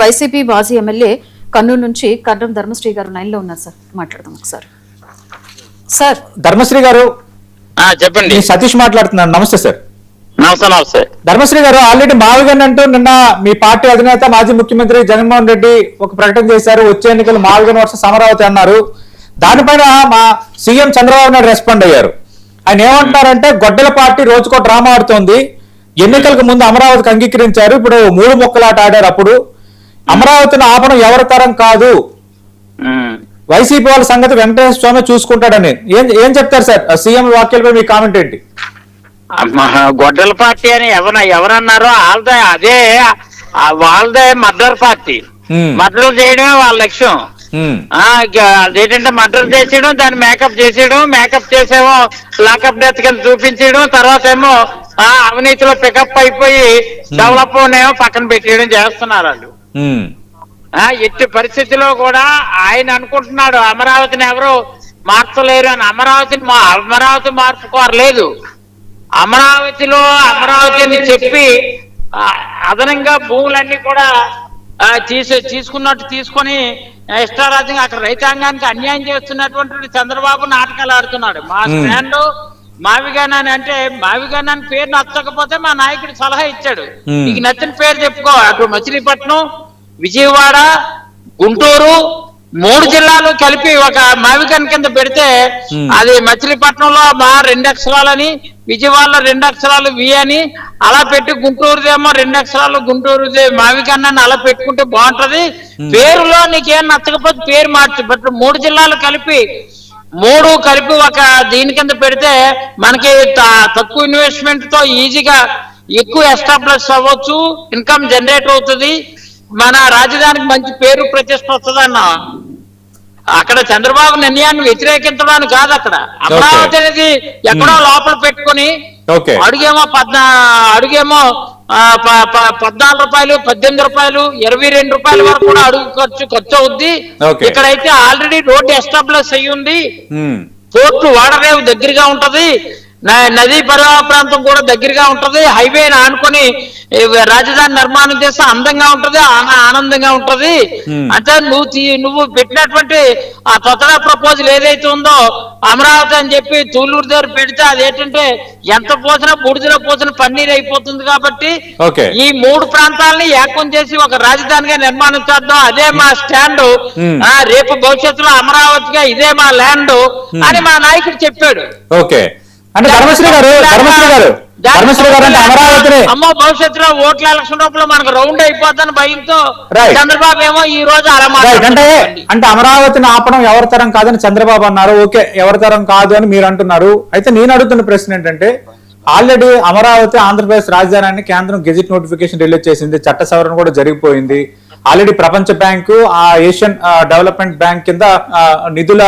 YCP మాజీ MLA Kurnool నుంచి కర్రం ధర్మశ్రీ గారు లైన్ లో ఉన్నారు సార్, మాట్లాడదాం ఒకసారి. సార్ ధర్మశ్రీ గారు చెప్పండి. సతీష్ మాట్లాడుతున్నాను. నమస్తే సార్. నమస్తే. ధర్మశ్రీ గారు, ఆల్రెడీ మావిగన్ అంటూ నిన్న మీ పార్టీ అధినేత మాజీ ముఖ్యమంత్రి జగన్మోహన్ రెడ్డి ఒక ప్రకటన చేశారు. వచ్చే ఎన్నికలు మావిగన్ వర్సెస్ అమరావతి అన్నారు. దానిపైన మా సీఎం చంద్రబాబు నాయుడు రెస్పాండ్ అయ్యారు. ఆయన ఏమంటున్నారంటే, గొడ్డల పార్టీ రోజుకో డ్రామా ఆడుతోంది, ఎన్నికలకు ముందు అమరావతికి అంగీకరించారు, ఇప్పుడు 3 ముక్కలాట ఆడారు. అప్పుడు అమరావతిని ఆపడం ఎవరి తరం కాదు, వైసీపీ వాళ్ళ సంగతి వెంకటేశ్వర స్వామి చూసుకుంటాడని ఏం చెప్తారు సార్? సీఎం వ్యాఖ్యలపై మీ కామెంట్ ఏంటి? గొడ్డల పార్టీ అని ఎవరన్నారో వాళ్ళదే మర్డర్ పార్టీ. మర్డర్ చేయడమే వాళ్ళ లక్ష్యం. అదేంటంటే మర్డర్ చేసేయడం, దాన్ని మేకప్ చేసేమో లాకప్ డెత్ కింద చూపించడం, తర్వాత ఏమో అవినీతిలో పికప్ అయిపోయి డెవలప్ ఏమో పక్కన పెట్టేయడం చేస్తున్నారు వాళ్ళు. ఎట్టి పరిస్థితిలో కూడా ఆయన అనుకుంటున్నాడు అమరావతిని ఎవరు మార్చలేరు అని. అమరావతి మార్చుకోరలేదు. అమరావతిని చెప్పి అదనంగా భూములన్నీ కూడా తీసుకొని ఇష్టారాజ్యంగా అక్కడ రైతాంగానికి అన్యాయం చేస్తున్నటువంటి చంద్రబాబు నాటకాలు ఆడుతున్నాడు. మా స్టాండ్ మావిగానని అంటే, మావిగానని పేరు నచ్చకపోతే మా నాయకుడు సలహా ఇచ్చాడు, నీకు నచ్చిన పేరు చెప్పుకో. అటు మచిలీపట్నం, విజయవాడ, గుంటూరు 3 జిల్లాలు కలిపి ఒక మావిగన్ కింద పెడితే అది మచిలీపట్నంలో మా 2 అక్షరాలని, విజయవాడలో 2 అక్షరాలు వి అని అలా పెట్టి, గుంటూరుదేమో 2 అక్షరాలు గుంటూరు మావిగన్ అని అలా పెట్టుకుంటే బాగుంటది. పేరులో నీకేం నచ్చకపోతే పేరు మార్చు. బట్ 3 జిల్లాలు కలిపి ఒక దీని కింద పెడితే మనకి తక్కువ ఇన్వెస్ట్మెంట్ తో ఈజీగా ఎక్కువ ఎస్టాబ్లిష్ అవ్వచ్చు, ఇన్కమ్ జనరేట్ అవుతుంది, మన రాజధానికి మంచి పేరు ప్రతిష్ట వస్తుంది అన్న. అక్కడ చంద్రబాబు నిర్ణయాన్ని వ్యతిరేకించడానికి కాదు. అక్కడ అమరావతి అనేది ఎక్కడో లోపల పెట్టుకుని అడుగేమో 14 రూపాయలు, 18 రూపాయలు, 22 రూపాయల వరకు కూడా అడుగు ఖర్చు అవుద్ది. ఇక్కడైతే ఆల్రెడీ రోడ్డు ఎస్టాబ్లిష్ అయ్యి ఉంది, పోర్టు వాడరేవు దగ్గరగా ఉంటది, నదీ పరివాహ ప్రాంతం కూడా దగ్గరగా ఉంటది, హైవే ఆనుకొని రాజధాని నిర్మాణం చేస్తే అందంగా ఉంటది, ఆనందంగా ఉంటది. అంటే నువ్వు పెట్టినటువంటి ఆ కొత్తగా ప్రపోజల్ ఏదైతే ఉందో అమరావతి అని చెప్పి తూలూరు దగ్గర పెడితే అదేంటంటే ఎంత పోసినా బుడిదలో పోసిన పన్నీర్ అయిపోతుంది. కాబట్టి ఈ 3 ప్రాంతాలని ఏకం చేసి ఒక రాజధానిగా నిర్మాణం చేద్దాం, అదే మా స్టాండ్, రేపు భవిష్యత్తులో అమరావతిగా ఇదే మా ల్యాండ్ అని మా నాయకుడు చెప్పాడు. అంటే ధర్మశ్రీ గారు అమ్మో భవిష్యత్తులో ఓట్ల ఎలక్షన్ రూపంలో మనకు రౌండ్ అయిపోతాను భయంతో చంద్రబాబు ఏమో ఈ రోజు అలా అంటే అమరావతిని ఆపడం ఎవరి తరం కాదని చంద్రబాబు అన్నారు. ఓకే, ఎవరి తరం కాదు అని మీరు అంటున్నారు. అయితే నేను అడుగుతున్న ప్రశ్న ఏంటంటే, ఆల్రెడీ అమరావతి ఆంధ్రప్రదేశ్ రాజధానిని కేంద్రం గెజిట్ నోటిఫికేషన్ రిలీజ్ చేసింది, చట్ట సవరణ కూడా జరిగిపోయింది. ఆల్రెడీ ప్రపంచ బ్యాంకు, ఏషియన్ డెవలప్మెంట్ బ్యాంక్ కింద నిధుల